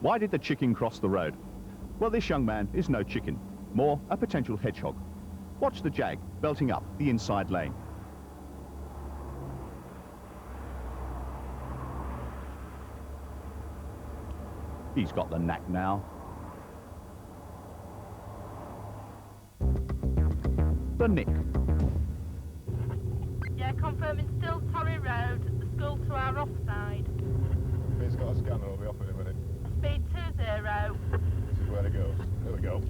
Why did the chicken cross the road? Well, this young man is no chicken, more a potential hedgehog. Watch the Jag belting up the inside lane. He's got the knack now. The Nick. Yeah, confirming still Torry Road, school to our offside. He's got a scanner, we'll be off in a minute. Speed 20. This is where it goes. There we go.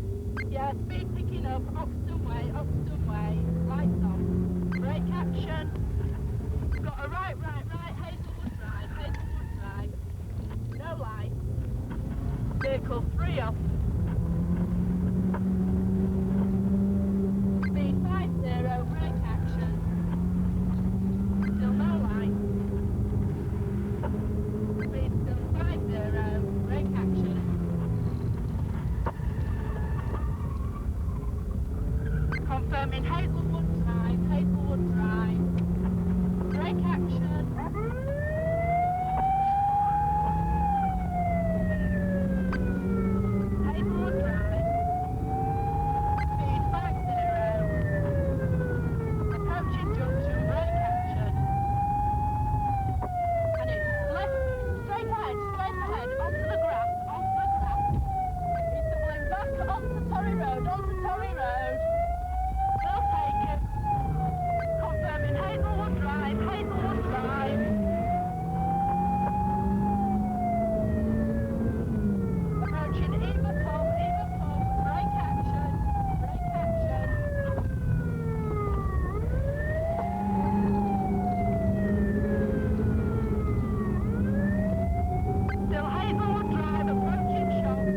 Yeah, speed picking up, Oxton Way, lights on. Brake action. Got a right, Hazelwood Drive. No light. Vehicle 3 off. Speed 50, brake action. Still no light. Speed still 50, brake action. Confirming Hazelwood Drive. Brake action. Hazelwood Drive. Speed 50. Approaching junction, brake action. And it's left, straight ahead, onto the grass. It's doubling back onto Torry Road. They'll take it. Confirming Hazelwood Drive. Approaching Eva Pub, brake action. Still Hazelwood Drive, approaching shops.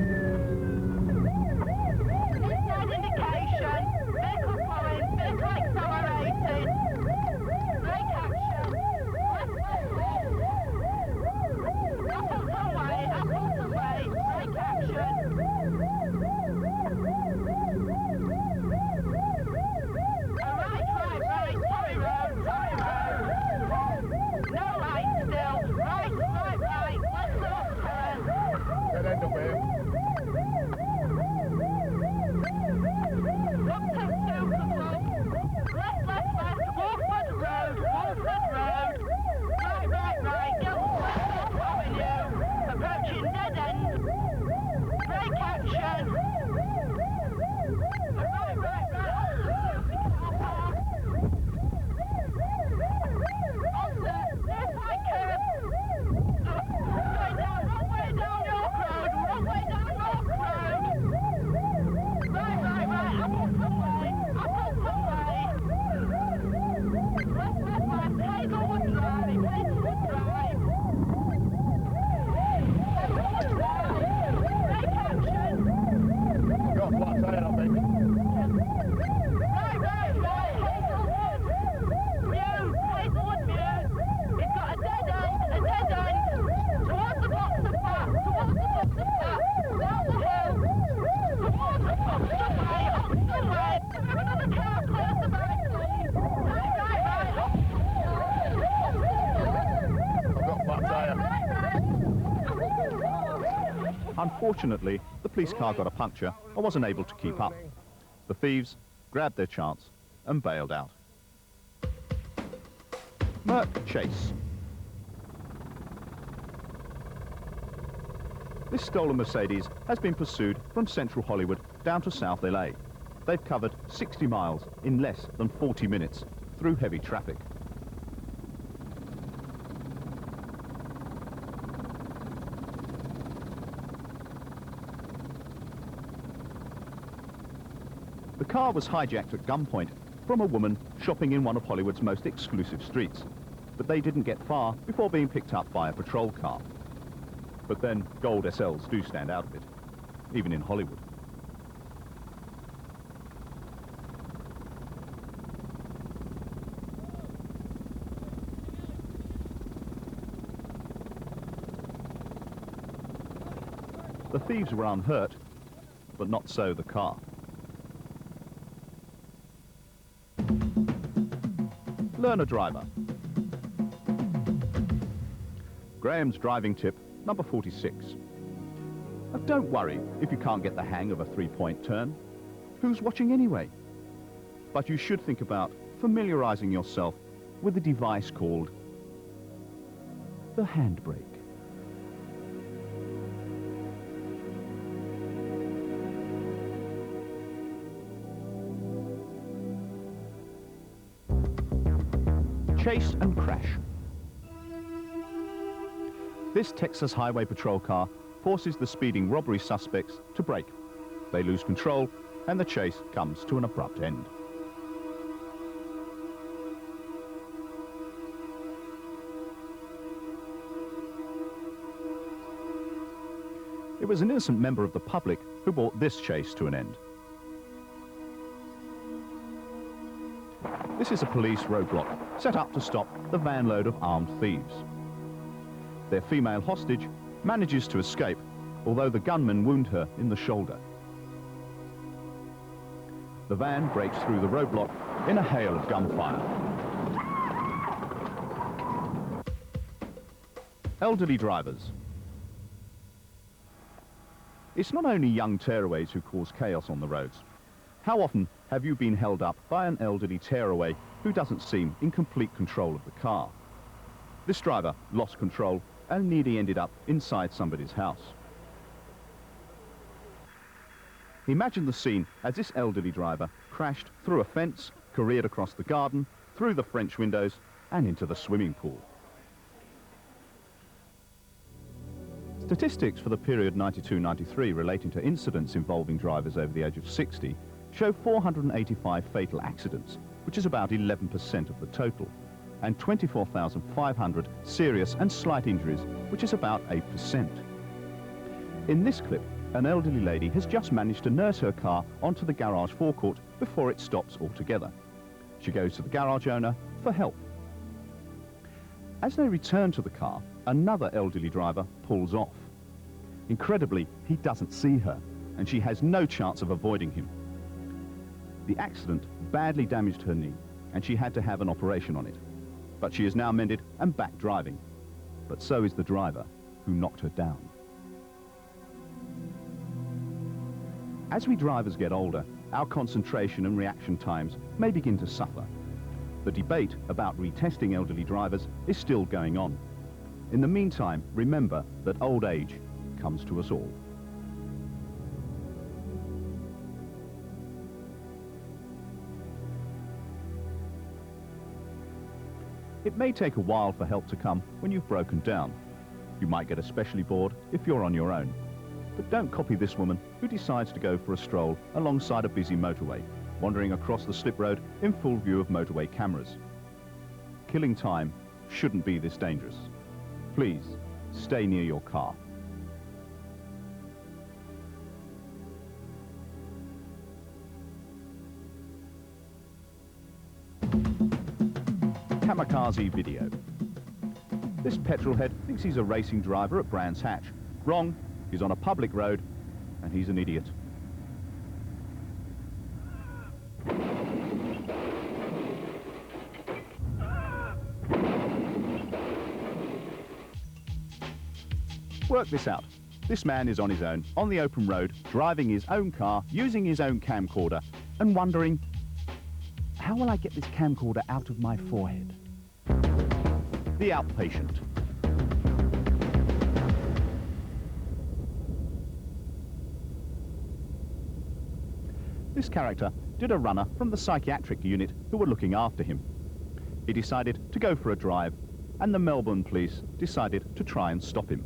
Inside indication, vehicle flowing, vehicle accelerating. Brake action. Left. Appleton Way, brake action. Right, Torry Road. No light still. Right, let's off turn. Dead end up here. Upton 2 to Club. Left, Wolford Road. Right, Gilsworth Avenue. Approaching dead end. Brake action. Right, onto nearby curb. Wrong way down York Road. Right, Appleton Way. Left, Hazelwood Drive. Brake action. He's got a flat tyre, I think. Right, Hazelwood Muse. It's got a dead end. Towards the box of flats. Down the hill. Towards the Oxton Way. Another car, clear the back, please. Right. I've got a flat tyre. Unfortunately, the police car got a puncture and wasn't able to keep up. The thieves grabbed their chance and bailed out. Merck Chase. This stolen Mercedes has been pursued from central Hollywood down to South LA. They've covered 60 miles in less than 40 minutes through heavy traffic. The car was hijacked at gunpoint from a woman shopping in one of Hollywood's most exclusive streets. But they didn't get far before being picked up by a patrol car. But then gold SLs do stand out a bit, even in Hollywood. The thieves were unhurt, but not so the car. Learner driver. Graham's driving tip, number 46. But don't worry if you can't get the hang of a three-point turn. Who's watching anyway? But you should think about familiarizing yourself with a device called the handbrake. Chase and crash. This Texas Highway Patrol car forces the speeding robbery suspects to brake. They lose control and the chase comes to an abrupt end. It was an innocent member of the public who brought this chase to an end. This is a police roadblock set up to stop the van load of armed thieves. Their female hostage manages to escape, although the gunmen wound her in the shoulder. The van breaks through the roadblock in a hail of gunfire. Elderly drivers. It's not only young tearaways who cause chaos on the roads. How often have you been held up by an elderly tearaway who doesn't seem in complete control of the car? This driver lost control and nearly ended up inside somebody's house. Imagine the scene as this elderly driver crashed through a fence, careered across the garden, through the French windows and into the swimming pool. Statistics for the period 92-93 relating to incidents involving drivers over the age of 60 show 485 fatal accidents, which is about 11% of the total, and 24,500 serious and slight injuries, which is about 8%. In this clip, an elderly lady has just managed to nurse her car onto the garage forecourt before it stops altogether. She goes to the garage owner for help. As they return to the car, another elderly driver pulls off. Incredibly, he doesn't see her, and she has no chance of avoiding him. The accident badly damaged her knee, and she had to have an operation on it. But she is now mended and back driving. But so is the driver who knocked her down. As we drivers get older, our concentration and reaction times may begin to suffer. The debate about retesting elderly drivers is still going on. In the meantime, remember that old age comes to us all. It may take a while for help to come when you've broken down. You might get especially bored if you're on your own. But don't copy this woman who decides to go for a stroll alongside a busy motorway, wandering across the slip road in full view of motorway cameras. Killing time shouldn't be this dangerous. Please, stay near your car. Kamikaze video. This petrolhead thinks he's a racing driver at Brands Hatch. Wrong, he's on a public road and he's an idiot. Work this out. This man is on his own, on the open road, driving his own car, using his own camcorder, and wondering, how will I get this camcorder out of my forehead? The outpatient. This character did a runner from the psychiatric unit who were looking after him. He decided to go for a drive, and the Melbourne police decided to try and stop him.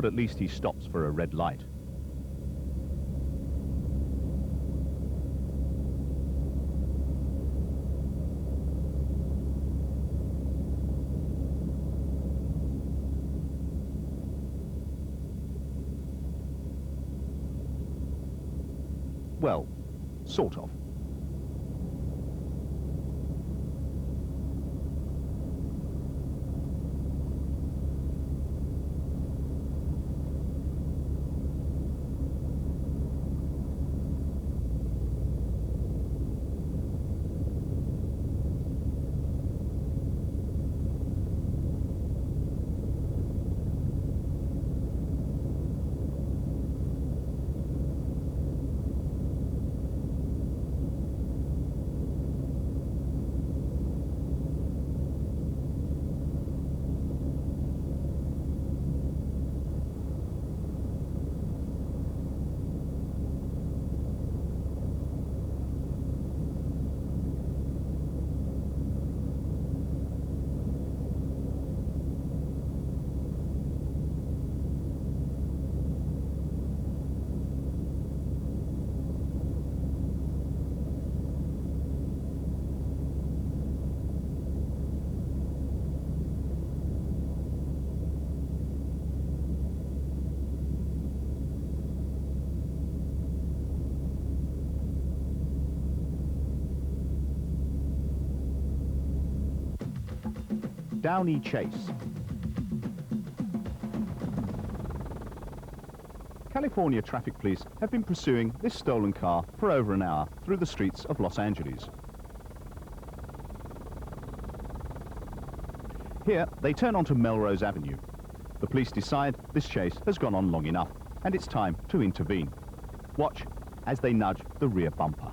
but at least he stops for a red light. Well, sort of. Downey Chase. California traffic police have been pursuing this stolen car for over an hour through the streets of Los Angeles. Here, they turn onto Melrose Avenue. The police decide this chase has gone on long enough, and it's time to intervene. Watch as they nudge the rear bumper.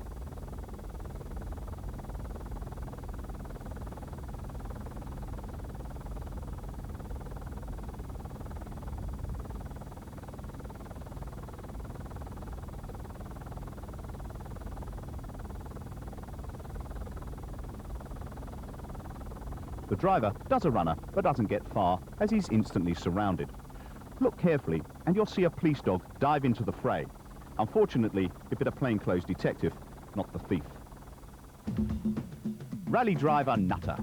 The driver does a runner, but doesn't get far, as he's instantly surrounded. Look carefully, and you'll see a police dog dive into the fray. Unfortunately, if it's a plainclothes detective, not the thief. Rally driver Nutter.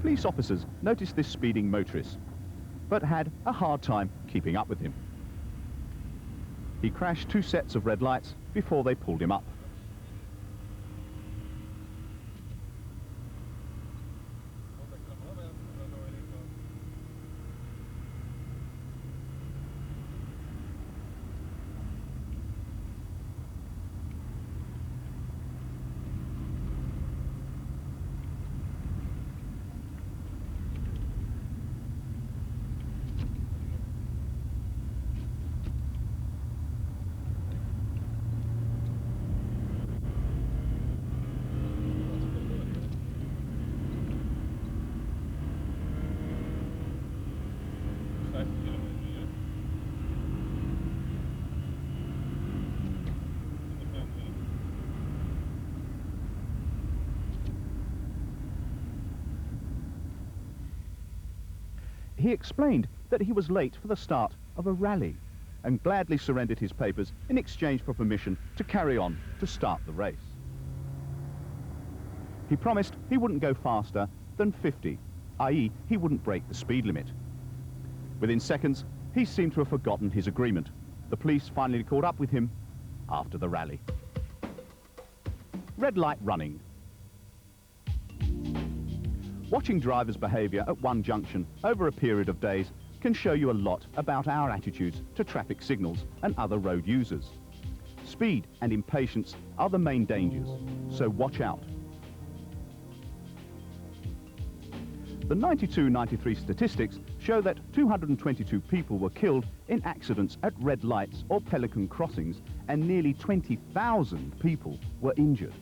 Police officers noticed this speeding motorist, but had a hard time keeping up with him. He crashed 2 sets of red lights before they pulled him up. He explained that he was late for the start of a rally and gladly surrendered his papers in exchange for permission to carry on to start the race. He promised he wouldn't go faster than 50, i.e. he wouldn't break the speed limit. Within seconds, he seemed to have forgotten his agreement. The police finally caught up with him after the rally. Red light running. Watching drivers' behaviour at one junction over a period of days can show you a lot about our attitudes to traffic signals and other road users. Speed and impatience are the main dangers, so watch out. The 92-93 statistics show that 222 people were killed in accidents at red lights or pelican crossings, and nearly 20,000 people were injured.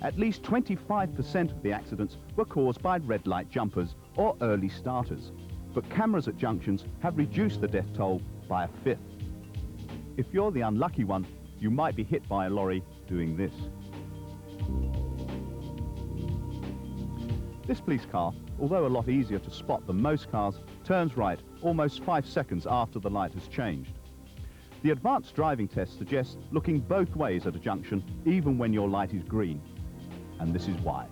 At least 25% of the accidents were caused by red light jumpers or early starters, but cameras at junctions have reduced the death toll by a fifth. If you're the unlucky one, you might be hit by a lorry doing this. This police car, although a lot easier to spot than most cars, turns right almost 5 seconds after the light has changed. The advanced driving test suggests looking both ways at a junction, even when your light is green. And this is why.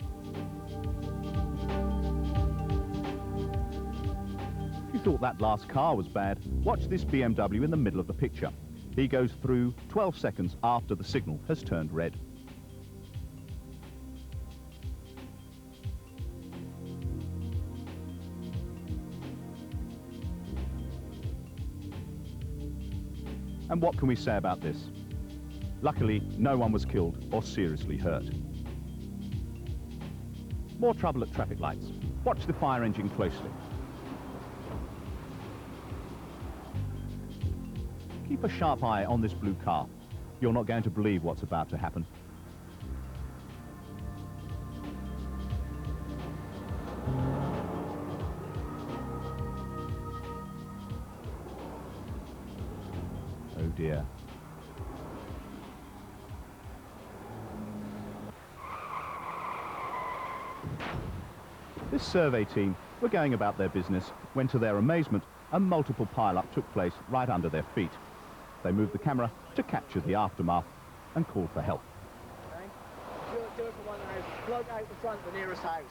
If you thought that last car was bad, watch this BMW in the middle of the picture. He goes through 12 seconds after the signal has turned red. And what can we say about this? Luckily, no one was killed or seriously hurt. More trouble at traffic lights. Watch the fire engine closely. Keep a sharp eye on this blue car. You're not going to believe what's about to happen. Oh dear. This survey team were going about their business when, to their amazement, a multiple pile-up took place right under their feet. They moved the camera to capture the aftermath and called for help. Okay. Do it for one house. Plug out the front, the nearest house.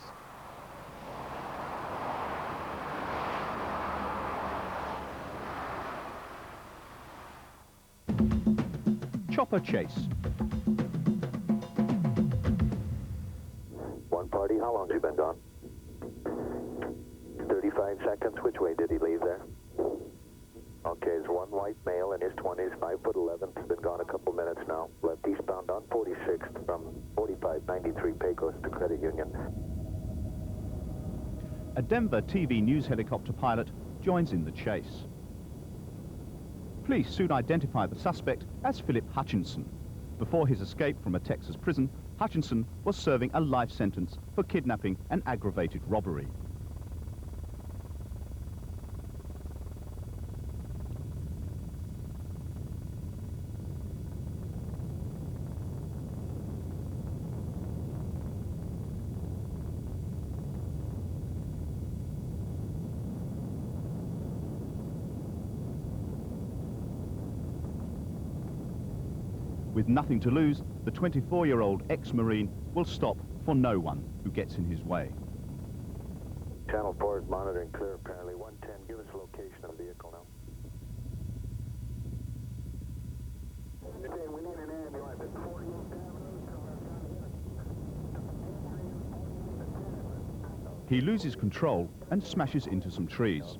Chopper chase. One party, how long has he been gone? 35 seconds. Which way did he leave there? Okay, there's one white male in his 20s, 5'11", has been gone a couple minutes now. Left eastbound on 46th from 4593 Pecos to Credit Union. A Denver TV news helicopter pilot joins in the chase. Police soon identify the suspect as Philip Hutchinson. Before his escape from a Texas prison, Hutchinson was serving a life sentence for kidnapping and aggravated robbery. With nothing to lose, the 24-year-old ex-Marine will stop for no one who gets in his way. Channel 4 is monitoring clear apparently. 110, give us location of the vehicle now. We need an ambulance at 48th Avenue. He loses control and smashes into some trees.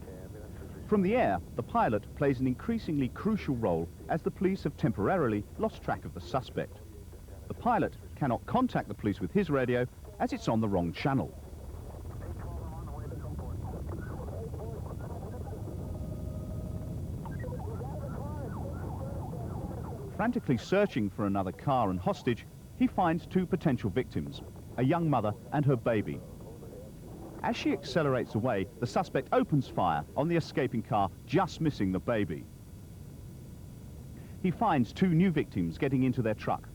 From the air, the pilot plays an increasingly crucial role as the police have temporarily lost track of the suspect. The pilot cannot contact the police with his radio as it's on the wrong channel. Frantically searching for another car and hostage, he finds two potential victims, a young mother and her baby. As she accelerates away, the suspect opens fire on the escaping car, just missing the baby. He finds two new victims getting into their truck.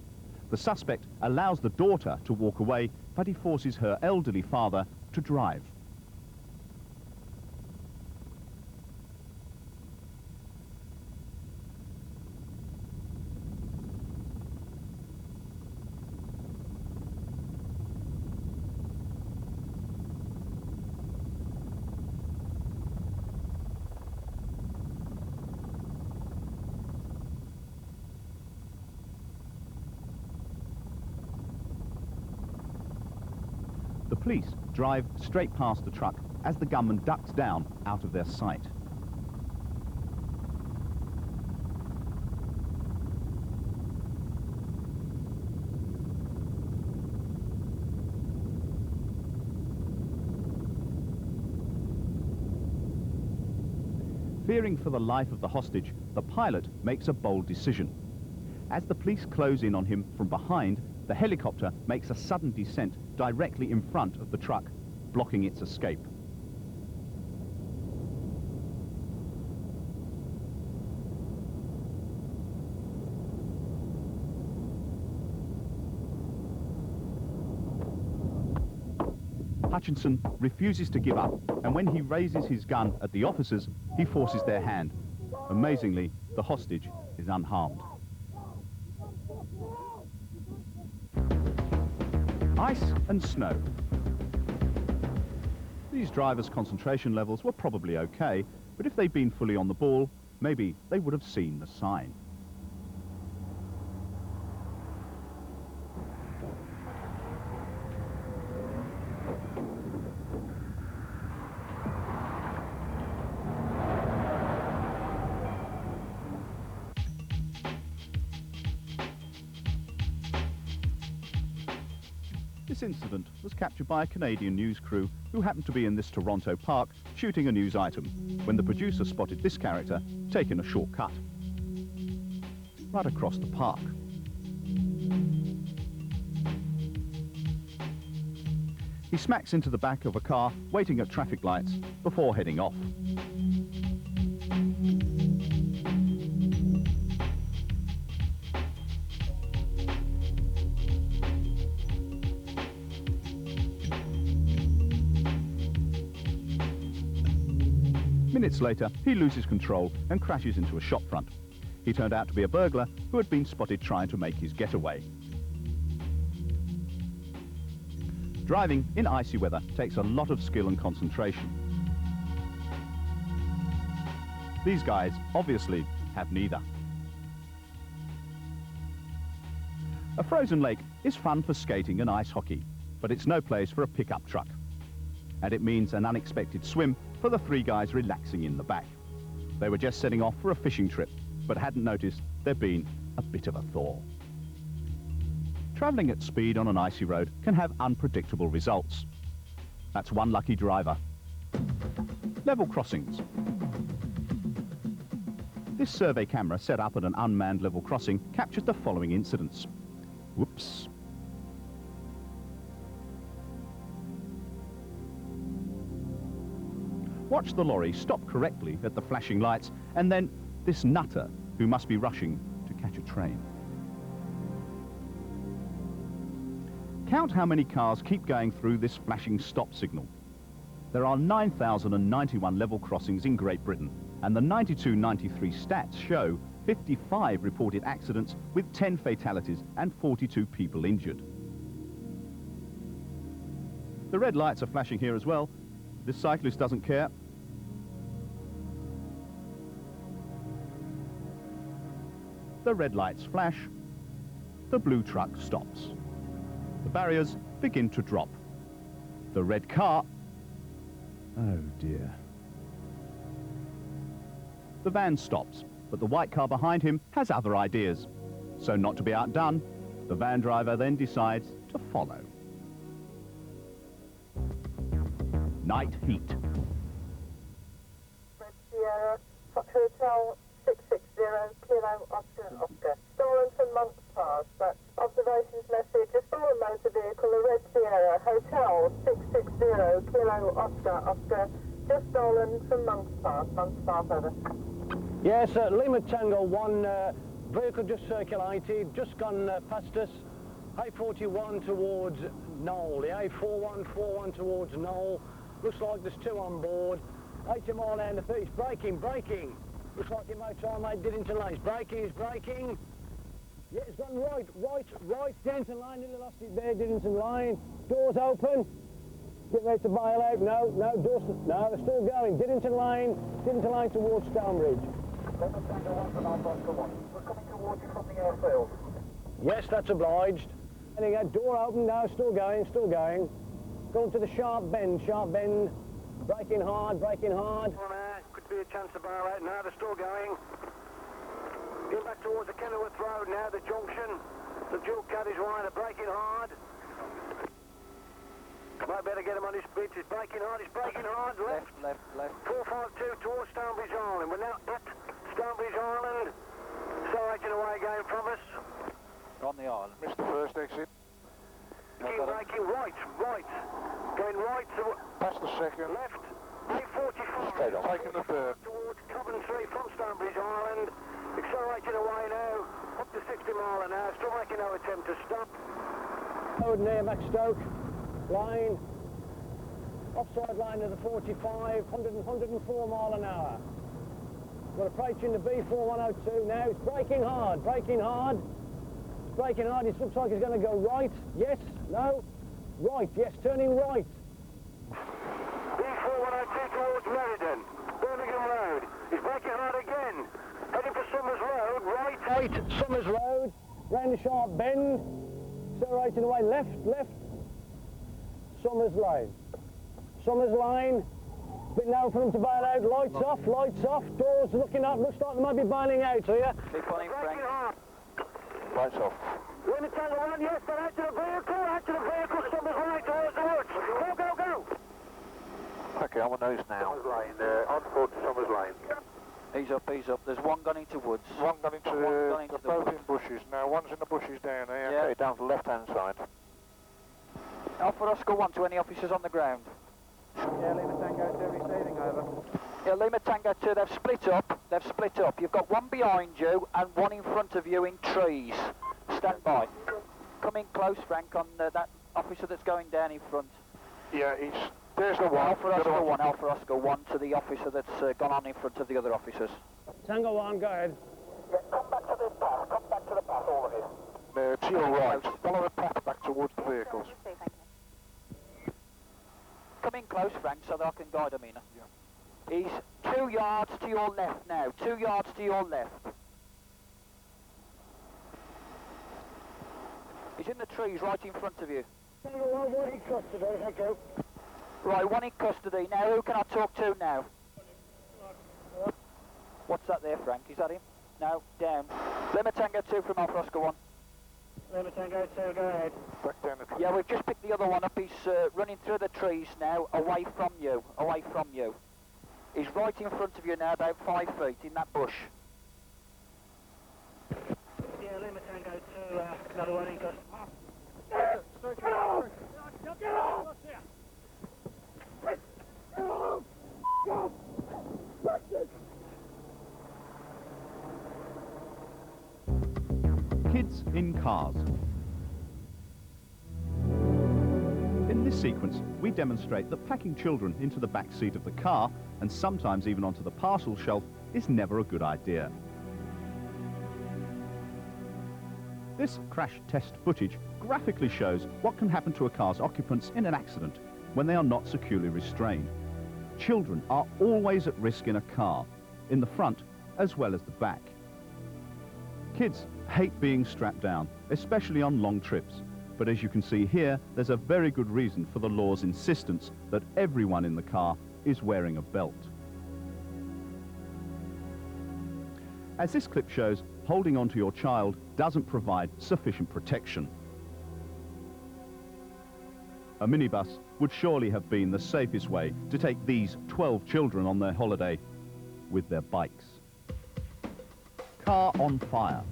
The suspect allows the daughter to walk away, but he forces her elderly father to drive. The police drive straight past the truck as the gunman ducks down out of their sight. Fearing for the life of the hostage, the pilot makes a bold decision. As the police close in on him from behind, the helicopter makes a sudden descent directly in front of the truck, blocking its escape. Hutchinson refuses to give up, and when he raises his gun at the officers, he forces their hand. Amazingly, the hostage is unharmed. Ice and snow. These drivers' concentration levels were probably okay, but if they'd been fully on the ball, maybe they would have seen the sign. This incident was captured by a Canadian news crew who happened to be in this Toronto park shooting a news item when the producer spotted this character taking a shortcut right across the park. He smacks into the back of a car waiting at traffic lights before heading off. Minutes later, he loses control and crashes into a shop front. He turned out to be a burglar who had been spotted trying to make his getaway. Driving in icy weather takes a lot of skill and concentration. These guys obviously have neither. A frozen lake is fun for skating and ice hockey, but it's no place for a pickup truck. And it means an unexpected swim for the three guys relaxing in the back. They were just setting off for a fishing trip, but hadn't noticed there'd been a bit of a thaw. Travelling at speed on an icy road can have unpredictable results. That's one lucky driver. Level crossings. This survey camera set up at an unmanned level crossing captured the following incidents. Whoops. Watch the lorry stop correctly at the flashing lights, and then this nutter who must be rushing to catch a train. Count how many cars keep going through this flashing stop signal. There are 9,091 level crossings in Great Britain, and the 92-93 stats show 55 reported accidents with 10 fatalities and 42 people injured. The red lights are flashing here as well. This cyclist doesn't care. The red lights flash. The blue truck stops. The barriers begin to drop. The red car... Oh dear. The van stops, but the white car behind him has other ideas. So not to be outdone, the van driver then decides to follow. Night heat. Red Sierra, Hotel 660, Kilo Oscar Oscar. Stolen from Monk's Pass, but observations message, a stolen motor vehicle, a Red Sierra, Hotel 660, Kilo Oscar Oscar, just stolen from Monk's Pass, over. Yes, Lima Tango 1, vehicle just circulated, just gone past us. A41 towards Knoll, the A4141 towards Knoll. Looks like there's two on board. 80 mile down the beach, braking. Looks like it might try and make Diddington Lane. He's braking. Yeah, it's gone right, Diddington Lane, nearly lost it there, Diddington Lane. Doors open. Get ready to bail out. No, they're still going. Diddington Lane towards Stonebridge. We're coming towards you from the airfield. Yes, that's obliged. And again, door open now, still going. Going to the sharp bend. Braking hard. Could be a chance to bail out now, they're still going. Getting back towards the Kenilworth Road now, the junction. The dual cab is right, they're braking hard. Might better get him on his speed. He's braking hard, left. 452 towards Stonebridge Island. We're now at Stonebridge Island. Accelerating away again from us. On the island. Missed the first exit. Braking right. Going right to... Past the second. Left. A45. Straight on. Taking the third. Towards Coventry from Stonebridge Island. Accelerating away now. Up to 60 mile an hour. Still making no attempt to stop. Road near Macstoke. Line. Offside line of the 45, 104 mile an hour. We're approaching the B4102 now. It's braking hard, braking hard. It's braking hard. It looks like it's going to go right. Yes, no, right, yes, turning right. B4102 towards Meriden, Birmingham Road. He's braking hard again. Heading for Summers Road, right. Right, Summers Road, round the sharp bend. Accelerating away, left, left. Summers Lane. Summers Lane. Bit now for them to bail out. Lights off. Doors looking up. Looks like they might be bailing out here. Keep on in, Frank. Lights off. Lima Tango 1, yes, but out to the vehicle, Summers Lane towards the woods. Go, go, go. Okay, I'm on those now. Summers Lane, on foot, Summers Lane. Ease up, ease up. There's one gone into woods. One gone into the both in bushes. Now, one's in the bushes down there. Yeah. Okay, down to the left-hand side. Alpha Oscar 1 to any officers on the ground. Yeah, Lima Tango 2 receiving, over. Yeah, Lima Tango 2, they've split up. You've got one behind you and one in front of you in trees. Stand by. Come in close, Frank, on that officer that's going down in front. Yeah, there's the one. Alpha Oscar 1 to the officer that's gone on in front of the other officers. Tango 1, go ahead. Come back to the path, all of you. To your right. Follow the path back towards the vehicles. Come in close, Frank, so that I can guide him in. Yeah. He's 2 yards to your left now. 2 yards to your left. He's in the trees right in front of you. Tango 1, what in custody, thank you. Right, one in custody. Now, who can I talk to now? What's that there, Frank? Is that him? No, down. Lima Tango 2 from Alpha Oscar 1. Lima Tango 2, go ahead. Back down the Yeah, we've just picked the other one up. He's running through the trees now, away from you. He's right in front of you now, about 5 feet, in that bush. Yeah, Lima Tango 2, another one in custody. Kids in cars. In this sequence, we demonstrate that packing children into the back seat of the car, and sometimes even onto the parcel shelf, is never a good idea. This crash test footage graphically shows what can happen to a car's occupants in an accident when they are not securely restrained. Children are always at risk in a car, in the front as well as the back. Kids hate being strapped down, especially on long trips. But as you can see here, there's a very good reason for the law's insistence that everyone in the car is wearing a belt. As this clip shows, holding onto your child doesn't provide sufficient protection. A minibus would surely have been the safest way to take these 12 children on their holiday with their bikes. Car on fire.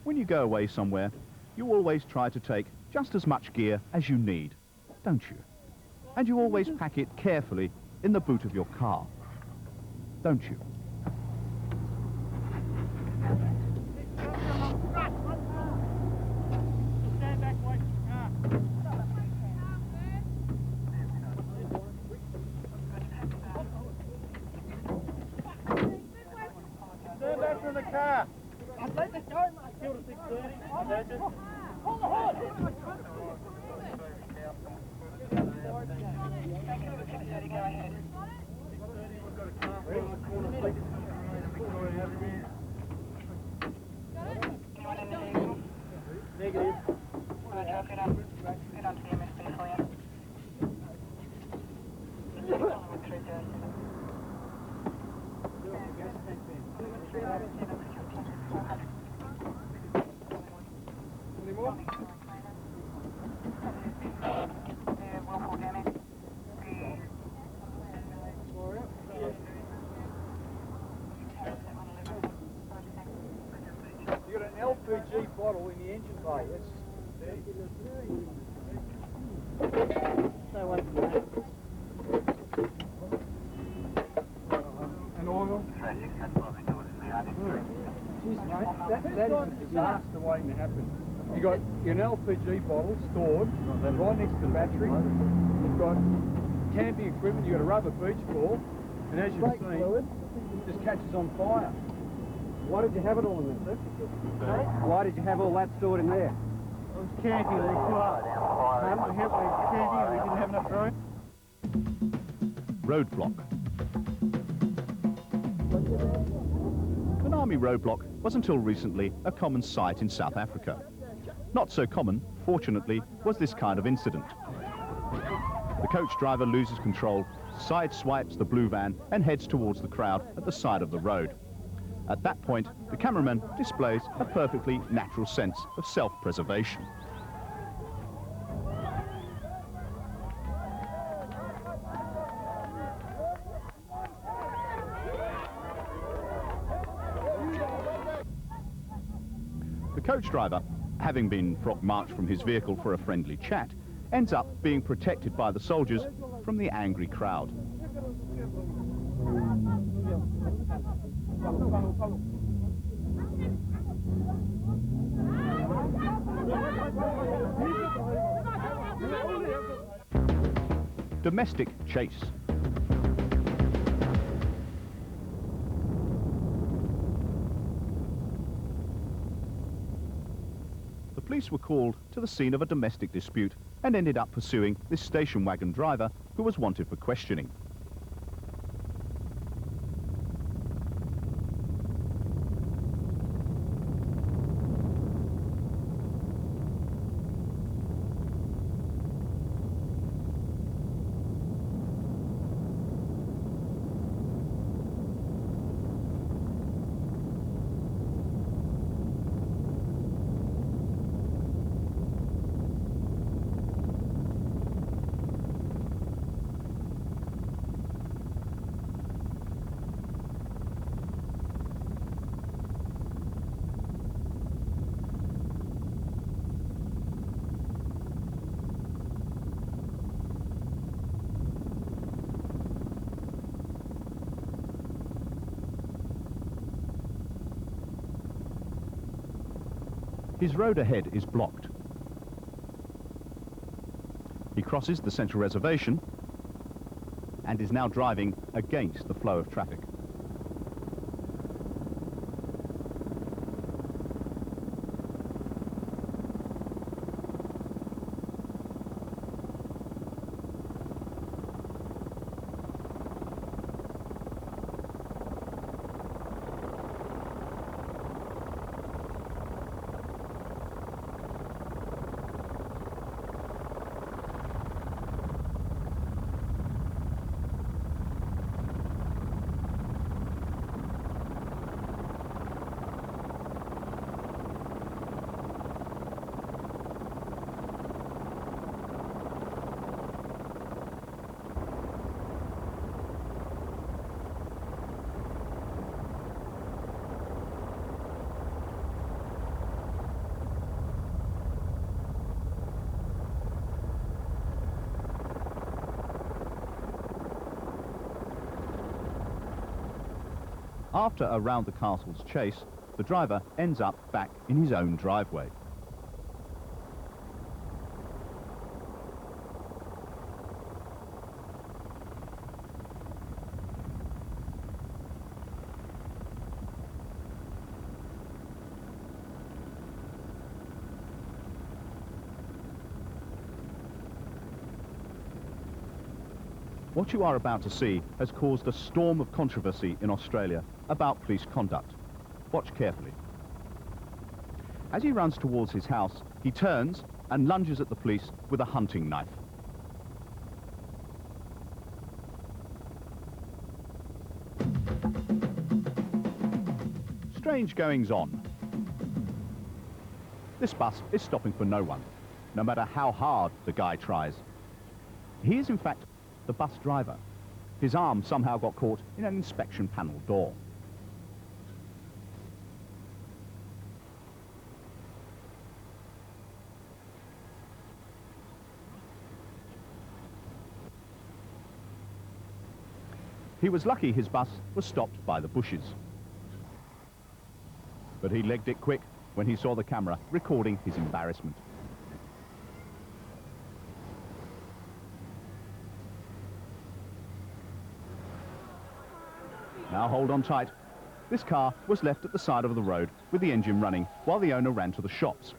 When you go away somewhere, you always try to take just as much gear as you need, don't you? And you always pack it carefully in the boot of your car, don't you? Stand back from the car. I'd like to start my kill to 630. Hold the horse! Negative. You got an LPG bottle in the engine bay, yes? No one for that. And oil? Jeez, mate, that is a disaster waiting to happen. You got your LPG bottle stored right next to the battery. You've got camping equipment. You've got a rubber beach ball, and as you've seen, it just catches on fire. Why did you have it all in there, sir? Why did you have all that stored in there? I was camping. We were camping and we didn't have enough room. Roadblock. An army roadblock was until recently a common sight in South Africa. Not so common, fortunately, was this kind of incident. The coach driver loses control, sideswipes the blue van and heads towards the crowd at the side of the road. At that point, the cameraman displays a perfectly natural sense of self-preservation. The coach driver, having been marched from his vehicle for a friendly chat, ends up being protected by the soldiers from the angry crowd. Domestic chase. The police were called to the scene of a domestic dispute and ended up pursuing this station wagon driver who was wanted for questioning. His road ahead is blocked. He crosses the central reservation and is now driving against the flow of traffic. After a round-the-castles chase, the driver ends up back in his own driveway. What you are about to see has caused a storm of controversy in Australia about police conduct. Watch carefully. As he runs towards his house, he turns and lunges at the police with a hunting knife. Strange goings on. This bus is stopping for no one, no matter how hard the guy tries. He is in fact the bus driver. His arm somehow got caught in an inspection panel door. He was lucky his bus was stopped by the bushes. But he legged it quick when he saw the camera recording his embarrassment. Now hold on tight. This car was left at the side of the road with the engine running while the owner ran to the shops.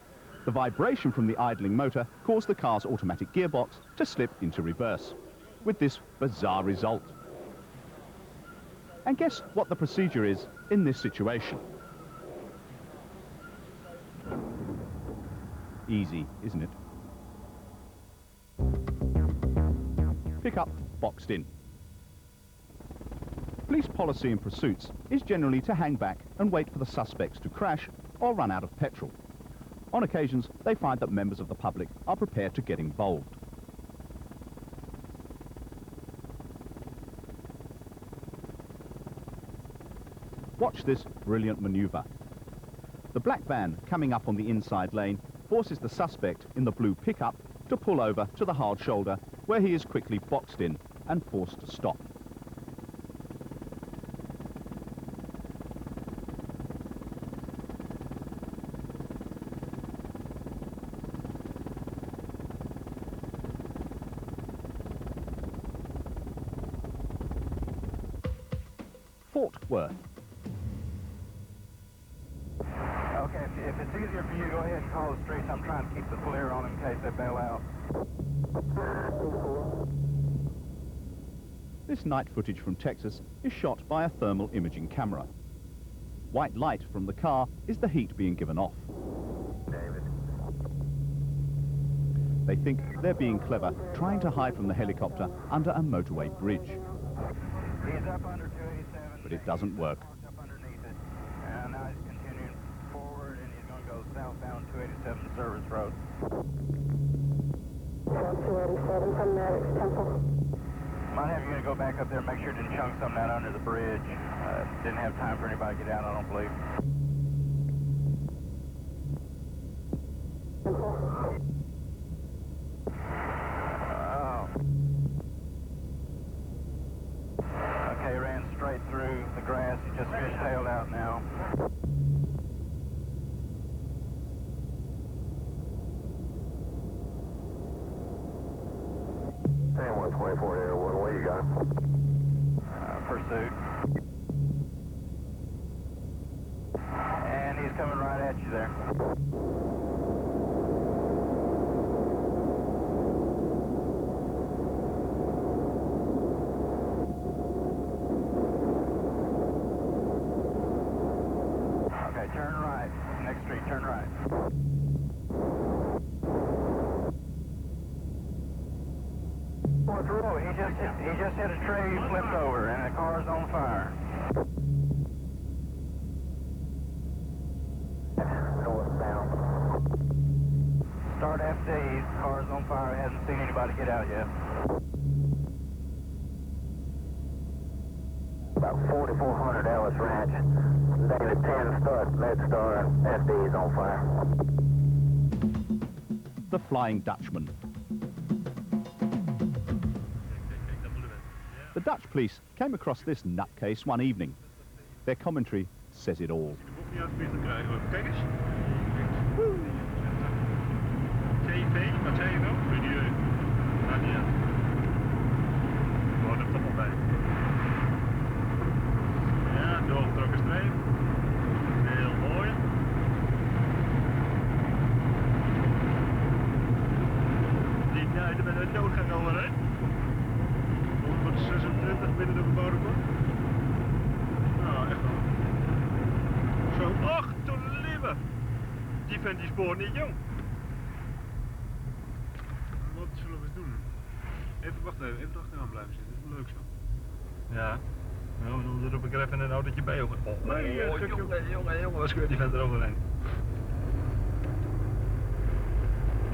The vibration from the idling motor caused the car's automatic gearbox to slip into reverse, with this bizarre result. And guess what the procedure is in this situation? Easy, isn't it? Pickup boxed in. Police policy in pursuits is generally to hang back and wait for the suspects to crash or run out of petrol. On occasions, they find that members of the public are prepared to get involved. Watch this brilliant maneuver. The black van coming up on the inside lane forces the suspect in the blue pickup to pull over to the hard shoulder, where he is quickly boxed in and forced to stop. Fort Worth. Okay, if it's easier for you, go ahead and call the streets. I'm trying to keep the flare on in case they bail out. This night footage from Texas is shot by a thermal imaging camera. White light from the car is the heat being given off. David. They think they're being clever, trying to hide from the helicopter under a motorway bridge. He's up under 287. But it doesn't work. Up underneath it. And now he's continuing forward, and he's going to go southbound 287 Service Road. 287 from Maddox Temple. Might have you going to go back up there and make sure it didn't chunk something out under the bridge. Didn't have time for anybody to get out, I don't believe. Okay, ran straight through the grass. He just fishtailed out now. Hey, 124 Air 1, what you got? Pursuit. And he's coming right at you there. Okay, turn right. Next street, turn right. Oh, he just hit a tree, flipped over, and the car's on fire. Northbound. Start FD, car's on fire, hasn't seen anybody get out yet. About 4400 Ellis Ranch. David 10 start, MedStar, FD is on fire. The Flying Dutchman. The Dutch police came across this nutcase one evening. Their commentary says it all. Kijk eens. TV, wat zei je nou? Milieu. Maakt niet uit. Hoort er toch wel bij. Ja, doorgetrokken streep. Heel mooi. Die Duiten met een doodgang overheen. 126 binnen de bebouwde kom. Nou, echt wel. Zo, ach, de lieve. Die vindt die spoor niet jong. Wat zullen we eens doen? Even wachten, even achteraan blijven zitten. Dat is leuk zo. Ja. Nou, dan roep ik er even een autootje bij, jongen. Oh, nee, jongen, wat scheurt die vent er overheen?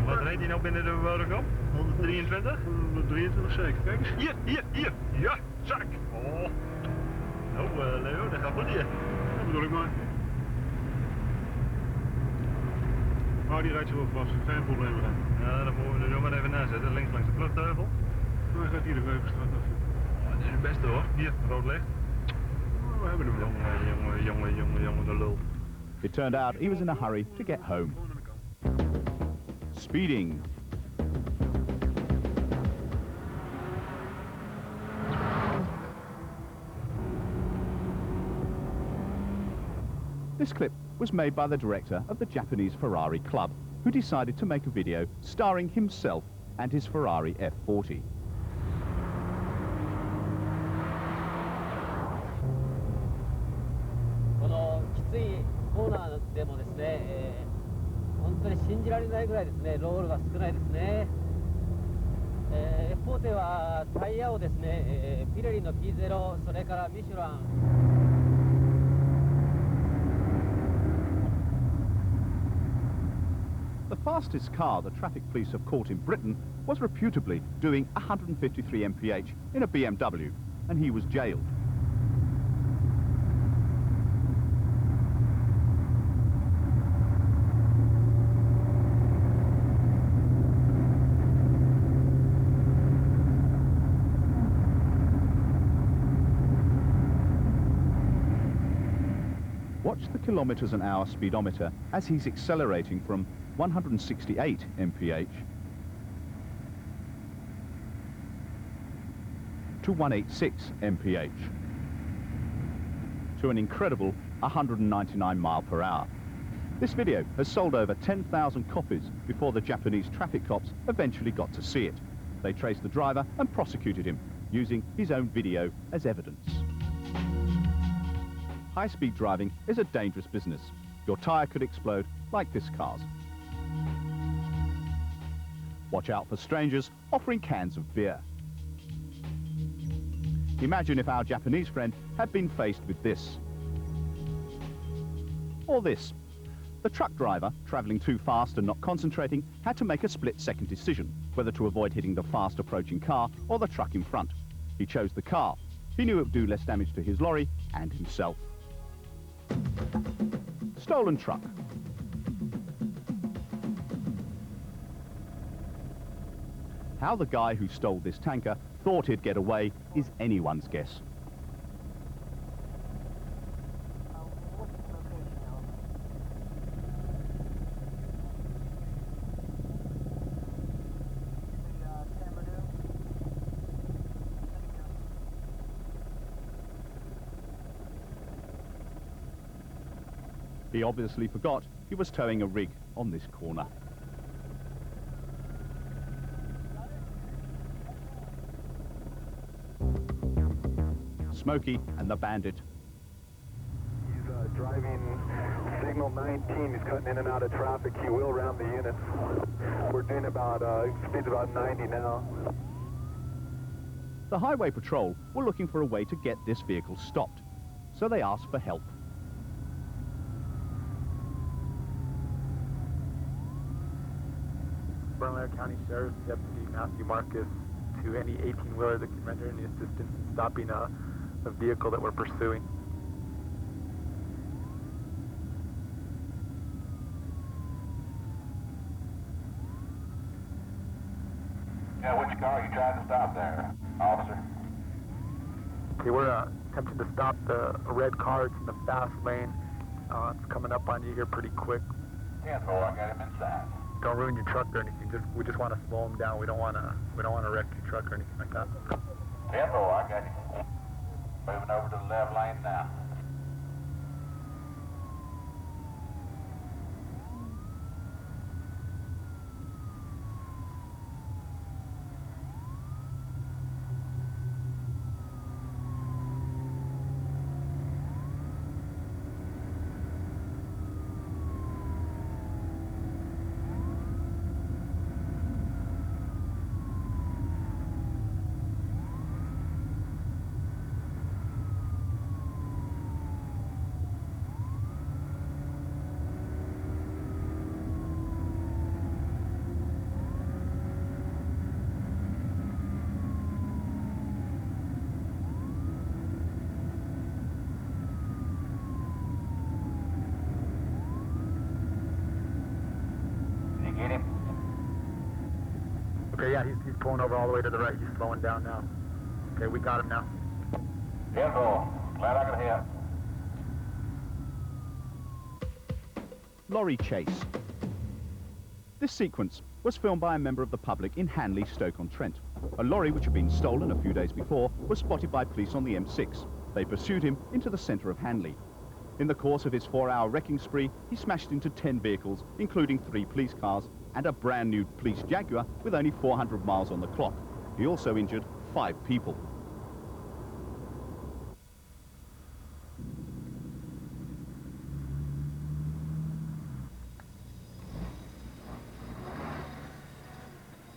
Wat reed hij nou binnen de bebouwde kom? 123? 123 zeker, kijk eens. Hier, ja, zak. Oh. Nou, Leo, dat gaat goed hier. Dat bedoel ik maar. Oh, die rijdt zo wel vast, geen probleem met hem. Ja, dan moeten we er zo maar even naast zetten, links langs de vluchtheuvel. Nou, hij gaat hier de Veugelstraat af. Oh, dit is het beste hoor, hier, rood licht. Oh, we hebben hem wel. Jongen, de lul. It turned out he was in a hurry to get home. Speeding. This clip was made by the director of the Japanese Ferrari Club, who decided to make a video starring himself and his Ferrari F40. このきついコーナーでもですね、本当に信じられないぐらいですね、ロールが少ないですね。F40はタイヤをですね、ピレリの P0、それからミシュラン。The fastest car the traffic police have caught in Britain was reputably doing 153 mph in a BMW, and he was jailed. Watch the kilometers an hour speedometer as he's accelerating from 168 mph to 186 mph to an incredible 199 miles per hour. This video has sold over 10,000 copies before the Japanese traffic cops eventually got to see it. They traced the driver and prosecuted him, using his own video as evidence. High-speed driving is a dangerous business. Your tyre could explode like this car's. Watch out for strangers offering cans of beer. Imagine if our Japanese friend had been faced with this. Or this. The truck driver, travelling too fast and not concentrating, had to make a split-second decision whether to avoid hitting the fast-approaching car or the truck in front. He chose the car. He knew it would do less damage to his lorry and himself. Stolen truck. How the guy who stole this tanker thought he'd get away is anyone's guess. He obviously forgot he was towing a rig on this corner. Smokey and the Bandit. He's driving signal 19. He's cutting in and out of traffic. He will round the units. We're doing about, speed's about 90 now. The Highway Patrol were looking for a way to get this vehicle stopped, so they asked for help. Bernalillo County Sheriff's Deputy Matthew Marcus to any 18-wheeler that can render any assistance in stopping a vehicle that we're pursuing. Yeah, which car are you trying to stop there, officer? Okay, we're attempting to stop a red car. It's in the fast lane. It's coming up on you here pretty quick. 10-4, I got him inside. Don't ruin your truck or anything. We just want to slow him down. We don't want to wreck your truck or anything like that. 10-4, I got you. Moving over to the left lane now. Okay, yeah, he's pulling over all the way to the right. He's slowing down now. Okay, we got him now. 10-4, glad I could help. Lorry Chase. This sequence was filmed by a member of the public in Hanley, Stoke-on-Trent. A lorry which had been stolen a few days before was spotted by police on the M6. They pursued him into the centre of Hanley. In the course of his 4-hour wrecking spree, he smashed into 10 vehicles, including 3 police cars and a brand new police Jaguar with only 400 miles on the clock. He also injured 5 people.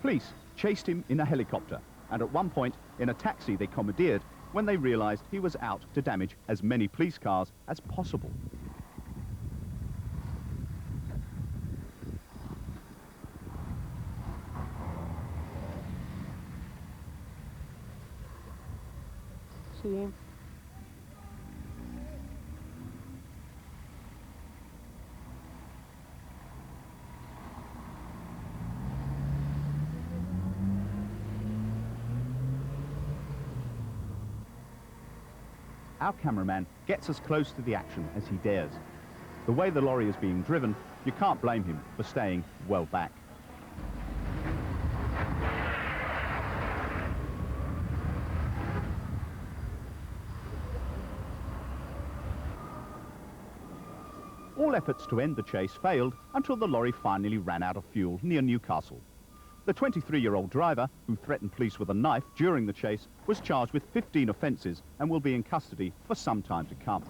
Police chased him in a helicopter and at one point in a taxi they commandeered when they realised he was out to damage as many police cars as possible. See him? Our cameraman gets as close to the action as he dares. The way the lorry is being driven, you can't blame him for staying well back. All efforts to end the chase failed until the lorry finally ran out of fuel near Newcastle. The 23-year-old driver, who threatened police with a knife during the chase, was charged with 15 offences and will be in custody for some time to come.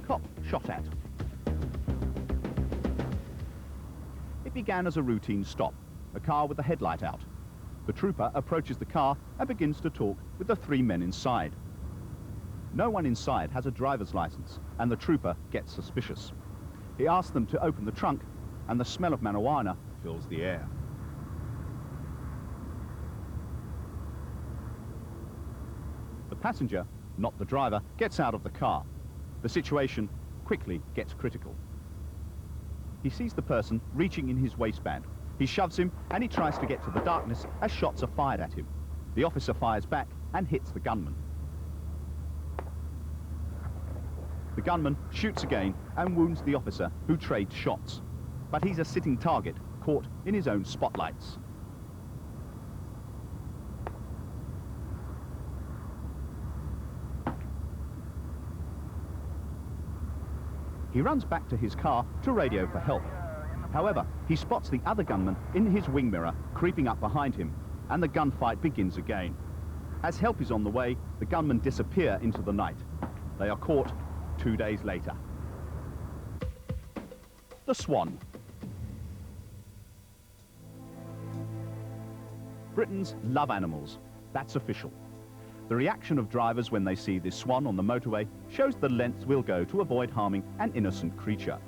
Cop shot at. It began as a routine stop, a car with the headlight out. The trooper approaches the car and begins to talk with the 3 men inside. No one inside has a driver's license, and the trooper gets suspicious. He asks them to open the trunk, and the smell of marijuana fills the air. The passenger, not the driver, gets out of the car. The situation quickly gets critical. He sees the person reaching in his waistband. He shoves him and he tries to get to the darkness as shots are fired at him. The officer fires back and hits the gunman. The gunman shoots again and wounds the officer, who trades shots. But he's a sitting target, caught in his own spotlights. He runs back to his car to radio for help. However, he spots the other gunman in his wing mirror creeping up behind him, and the gunfight begins again. As help is on the way, the gunmen disappear into the night. They are caught 2 days later. The Swan. Britons love animals. That's official. The reaction of drivers when they see this swan on the motorway shows the lengths we'll go to avoid harming an innocent creature.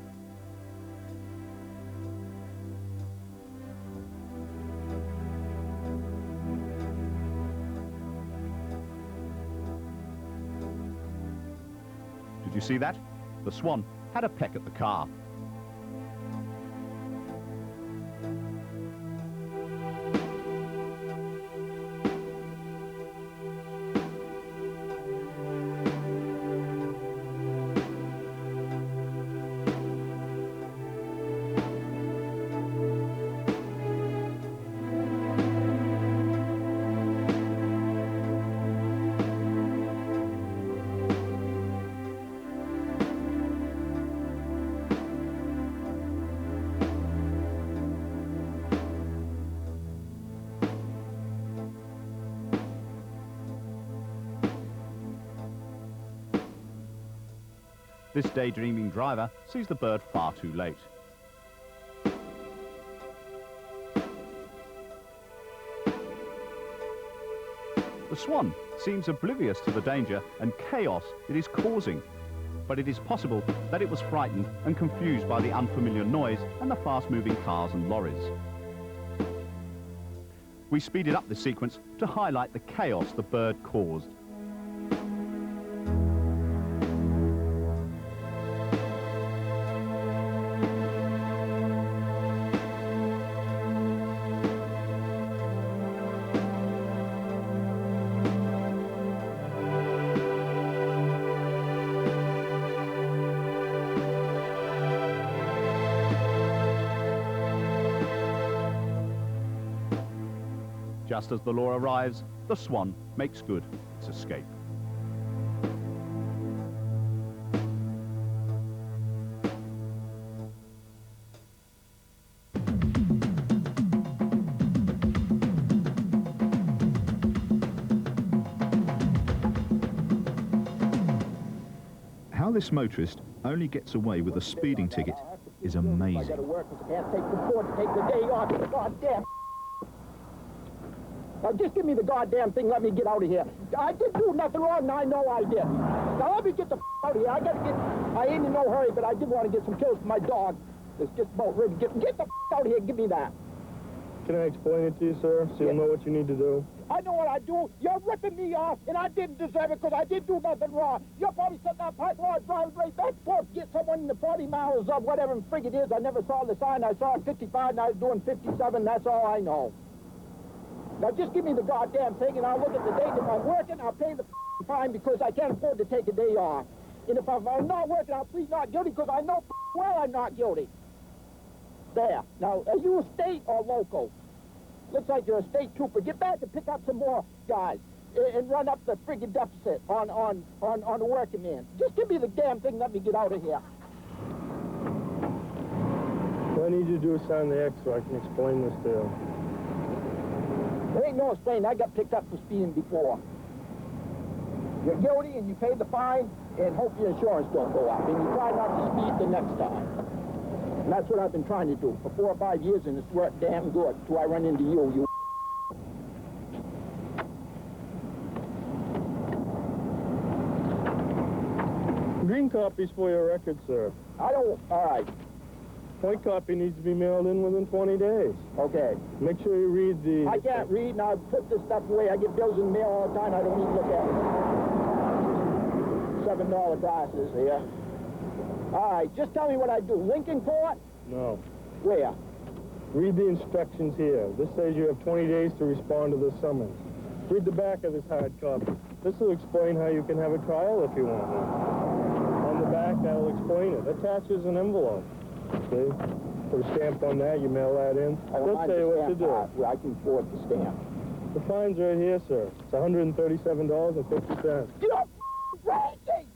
Did you see that? The swan had a peck at the car. This daydreaming driver sees the bird far too late. The swan seems oblivious to the danger and chaos it is causing, but it is possible that it was frightened and confused by the unfamiliar noise and the fast-moving cars and lorries. We speeded up this sequence to highlight the chaos the bird caused. Just as the law arrives, the Swan makes good its escape. How this motorist only gets away with a speeding ticket is amazing. I gotta work because I can't take the day off. Goddamn. Now just give me the goddamn thing. Let me get out of here. I didn't do nothing wrong, and I know I did. Now let me get the out of here. I ain't in no hurry, but I did want to get some kills for my dog. It's just about ready to get the out of here. Give me that. Can I explain it to you, sir, so you'll know what you need to do? I know what I do. You're ripping me off, and I didn't deserve it because I didn't do nothing wrong. You're probably sitting out parking lot driving right back and forth to get someone in the 40 miles of whatever the frig it is. I never saw the sign. I saw 55 and I was doing 57. That's all I know. Now just give me the goddamn thing and I'll look at the date. If I'm working, I'll pay the fine because I can't afford to take a day off. And if I'm not working, I'll plead not guilty because I know well I'm not guilty. There. Now, are you a state or local? Looks like you're a state trooper. Get back and pick up some more guys and run up the friggin' deficit on the working man. Just give me the damn thing. Let me get out of here. What I need you to do is sign the X so I can explain this to you. There ain't no explaining. I got picked up for speeding before. You're guilty and you pay the fine and hope your insurance don't go up. And you try not to speed the next time. And that's what I've been trying to do for 4 or 5 years, and it's worked damn good till I run into you. Green copy's for your record, sir. I don't... All right. White copy needs to be mailed in within 20 days. Okay. Make sure you read the... I can't read, and I put this stuff away. I get bills in the mail all the time. I don't even look at it. $7 glasses here. All right, just tell me what I do. Lincoln Court? No. Where? Read the instructions here. This says you have 20 days to respond to this summons. Read the back of this hard copy. This will explain how you can have a trial if you want one. On the back, that'll explain it. Attaches an envelope. See? Put a stamp on that, you mail that in. They'll tell you what to do. I can afford the stamp. The fine's right here, sir. It's $137.50. You're crazy!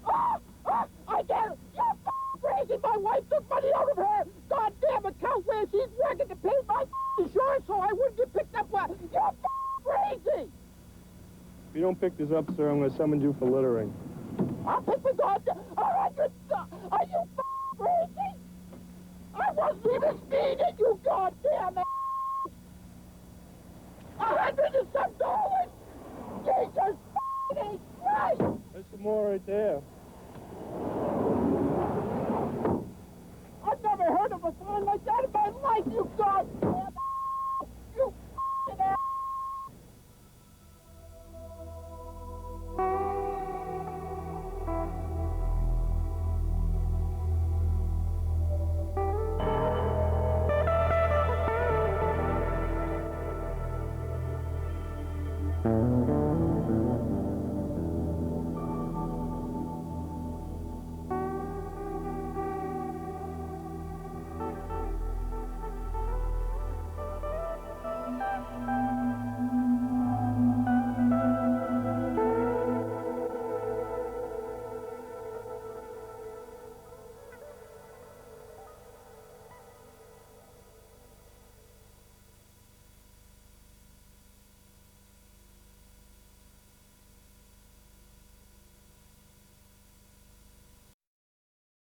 I can't! You're crazy! My wife took money out of her goddamn account where she's working to pay my insurance so I wouldn't get picked up. You're crazy! If you don't pick this up, sir, I'm going to summon you for littering. I'll pick the goddamn... Are you crazy? I wasn't even speeding, you goddamn $100 Jesus Christ! There's some more right there. I've never heard of a sign like that in my life, you god